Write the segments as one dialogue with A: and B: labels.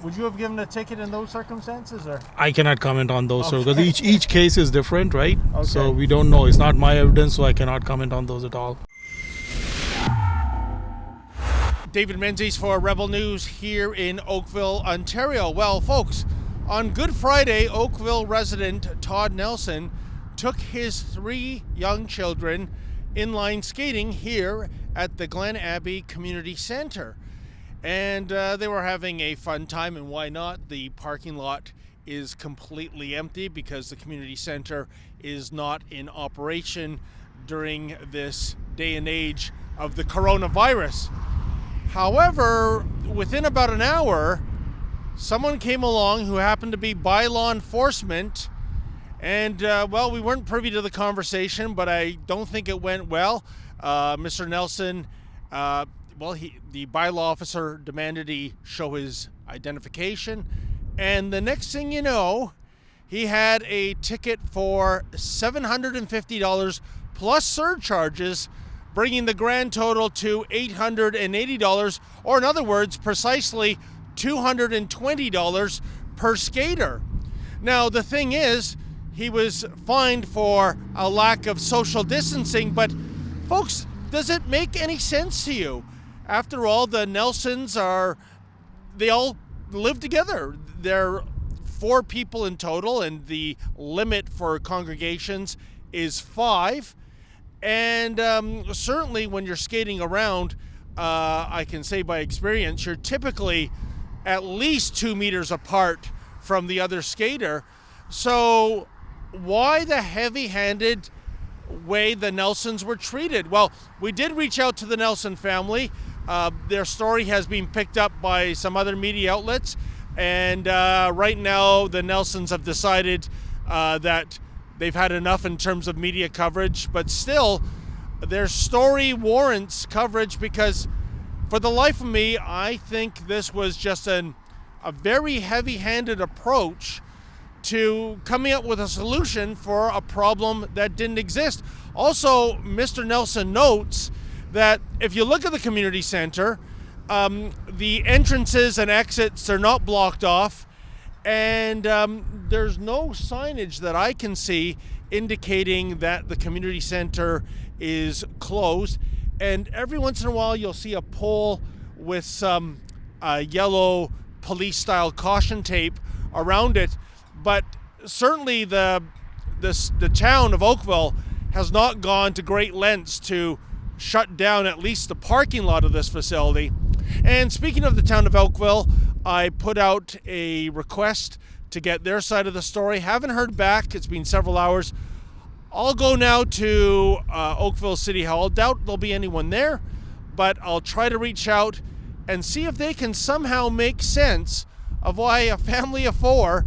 A: Would you have given a ticket in those circumstances, or?
B: I cannot comment on those,
A: Okay.
B: because each case is different, right?
A: Okay.
B: So we don't know. It's not my evidence, so I cannot comment on those at all.
A: David Menzies for Rebel News here in Oakville, Ontario. Well, folks, on Good Friday, Oakville resident Todd Nelson took his 3 young children inline skating here at the Glen Abbey Community Centre. And they were having a fun time, and why not? The parking lot is completely empty because the community centre is not in operation during this day and age of the coronavirus. However, within about an hour, someone came along who happened to be bylaw enforcement, and well, we weren't privy to the conversation, but I don't think it went well. Mr. Nelson, the bylaw officer demanded he show his identification, and the next thing you know, he had a ticket for $750 plus surcharges, bringing the grand total to $880, or in other words, precisely $220 per skater. Now, the thing is, he was fined for a lack of social distancing, but folks, does it make any sense to you? After all, the Nelsons they all live together. They're 4 people in total, and the limit for congregations is 5. And certainly when you're skating around, I can say by experience, you're typically at least 2 meters apart from the other skater. So why the heavy-handed way the Nelsons were treated? Well, we did reach out to the Nelson family. Their story has been picked up by some other media outlets. And right now, the Nelsons have decided that they've had enough in terms of media coverage, but still, their story warrants coverage because, for the life of me, I think this was just a very heavy-handed approach to coming up with a solution for a problem that didn't exist. Also, Mr. Nelson notes that if you look at the community center, the entrances and exits are not blocked off, and there's no signage that I can see indicating that the community center is closed. And every once in a while, you'll see a pole with some yellow police-style caution tape around it. But certainly the town of Oakville has not gone to great lengths to shut down at least the parking lot of this facility. And speaking of the town of Oakville, I put out a request to get their side of the story. Haven't heard back. It's been several hours. I'll go now to Oakville City Hall. Doubt there'll be anyone there, but I'll try to reach out and see if they can somehow make sense of why a family of 4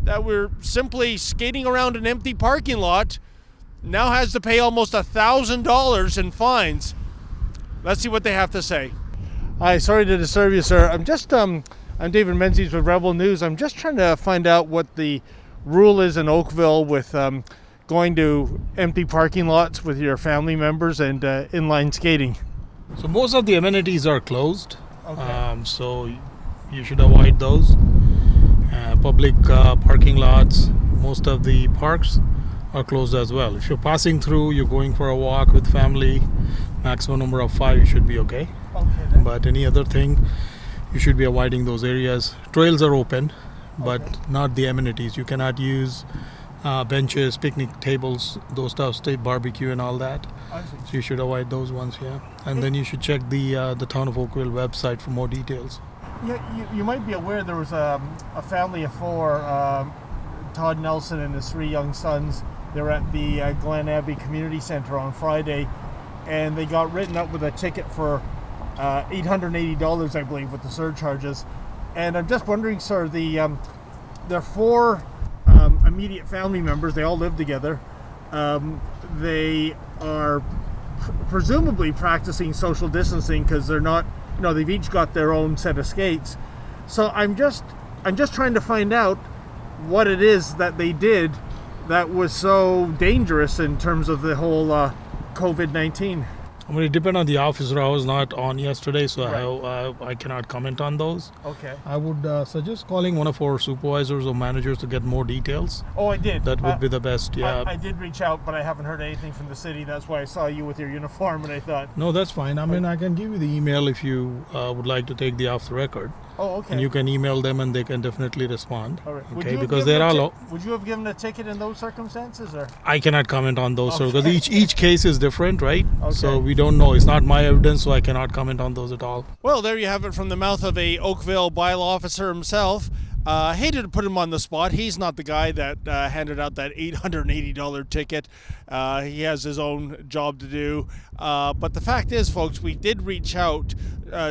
A: that were simply skating around an empty parking lot now has to pay almost $1,000 in fines. Let's see what they have to say. Hi, sorry to disturb you, sir. I'm David Menzies with Rebel News. I'm just trying to find out what the rule is in Oakville with going to empty parking lots with your family members and inline skating.
B: So most of the amenities are closed.
A: Okay.
B: So you should avoid those. Public parking lots, most of the parks are closed as well. If you're passing through, you're going for a walk with family, maximum number of 5, you should be okay.
A: Okay.
B: But any other thing, you should be avoiding those areas. Trails are open, but not the amenities. You cannot use benches, picnic tables, those stuff, state barbecue and all that.
A: I see.
B: So you should avoid those ones, yeah. And then you should check the Town of Oakville website for more details.
A: Yeah, you might be aware there was a family of 4, Todd Nelson and his 3 young sons. They were at the Glen Abbey Community Centre on Friday, and they got written up with a ticket for $880, I believe, with the surcharges. And I'm just wondering, sir, their 4 immediate family members, they all live together. They are presumably practicing social distancing because they're not, they've each got their own set of skates. So I'm just trying to find out what it is that they did that was so dangerous in terms of the whole COVID-19.
B: I mean, it depends on the officer. I was not on yesterday, so
A: Right.
B: I cannot comment on those.
A: Okay.
B: I would suggest calling one of our supervisors or managers to get more details.
A: Oh, I did.
B: That would be the best. Yeah.
A: I did reach out, but I haven't heard anything from the city. That's why I saw you with your uniform, and I thought,
B: No, that's fine. I mean, I can give you the email if you would like to take the off the record,
A: oh, okay.
B: and you can email them, and they can definitely respond.
A: All right. Would
B: Okay,
A: you have
B: because
A: given
B: there
A: a
B: are.
A: would you have given a ticket in those circumstances, or?
B: I cannot comment on those, sir, because
A: Okay.
B: each case is different, right?
A: Okay.
B: So we don't know. It's not my evidence, so I cannot comment on those at all.
A: Well, there you have it from the mouth of a Oakville bylaw officer himself. Hated to put him on the spot. He's not the guy that handed out that $880 ticket. He has his own job to do. But the fact is, folks, we did reach out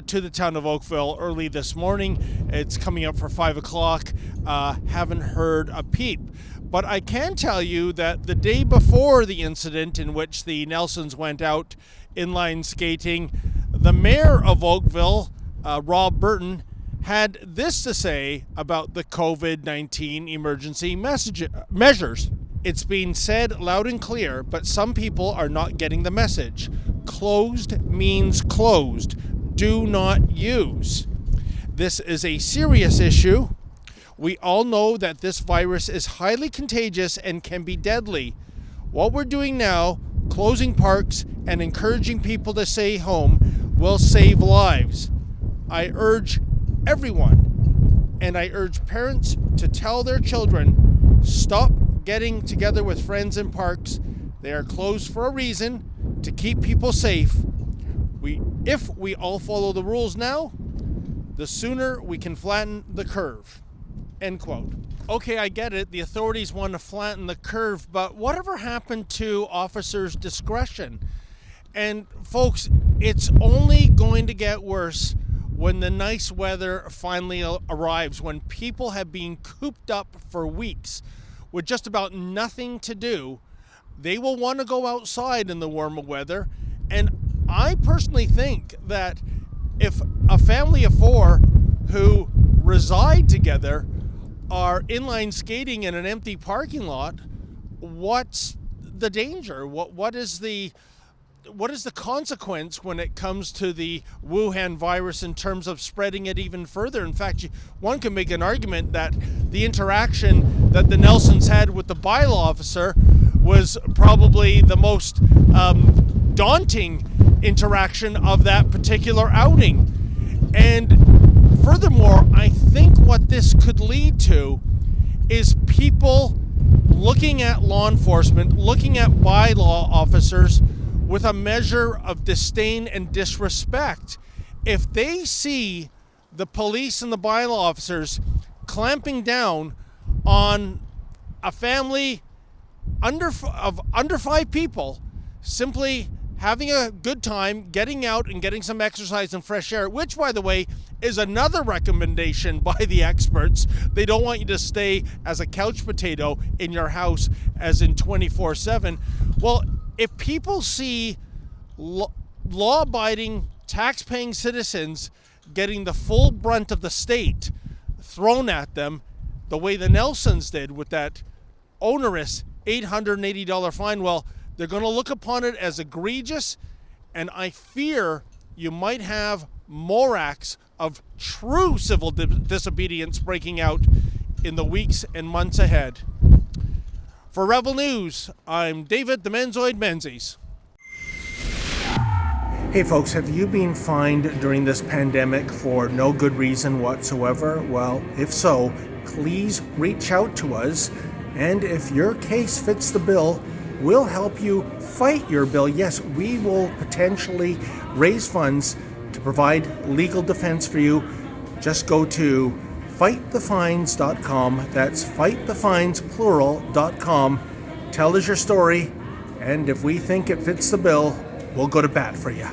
A: to the town of Oakville early this morning. It's coming up for 5 o'clock. Haven't heard a peep. But I can tell you that the day before the incident in which the Nelsons went out inline skating, the mayor of Oakville, Rob Burton, had this to say about the COVID-19 emergency measures. It's being said loud and clear, but some people are not getting the message. Closed means closed. Do not use. This is a serious issue. We all know that this virus is highly contagious and can be deadly. What we're doing now, closing parks and encouraging people to stay home, will save lives. I urge everyone, and I urge parents to tell their children, stop getting together with friends in parks. They are closed for a reason, to keep people safe. If we all follow the rules now, the sooner we can flatten the curve. End quote. Okay, I get it. The authorities want to flatten the curve, but whatever happened to officers' discretion? And folks, it's only going to get worse when the nice weather finally arrives, when people have been cooped up for weeks with just about nothing to do. They will want to go outside in the warmer weather. And I personally think that if a family of four who reside together are inline skating in an empty parking lot, what's the danger? What is the consequence when it comes to the Wuhan virus in terms of spreading it even further? In fact, one can make an argument that the interaction that the Nelsons had with the bylaw officer was probably the most daunting interaction of that particular outing. And furthermore, I think what this could lead to is people looking at law enforcement, looking at bylaw officers with a measure of disdain and disrespect. If they see the police and the bylaw officers clamping down on a family under 5 people, simply having a good time, getting out and getting some exercise and fresh air, which, by the way, is another recommendation by the experts. They don't want you to stay as a couch potato in your house as in 24/7. Well, if people see law-abiding, tax-paying citizens getting the full brunt of the state thrown at them the way the Nelsons did with that onerous $880 fine, well, they're going to look upon it as egregious, and I fear you might have more acts of true civil disobedience breaking out in the weeks and months ahead. For Rebel News, I'm David the Menzoid Menzies. Hey folks, have you been fined during this pandemic for no good reason whatsoever? Well, if so, please reach out to us, and if your case fits the bill, we'll help you fight your bill. Yes, we will potentially raise funds to provide legal defense for you. Just go to fightthefines.com. That's fightthefines.com. Tell us your story, and if we think it fits the bill, we'll go to bat for you.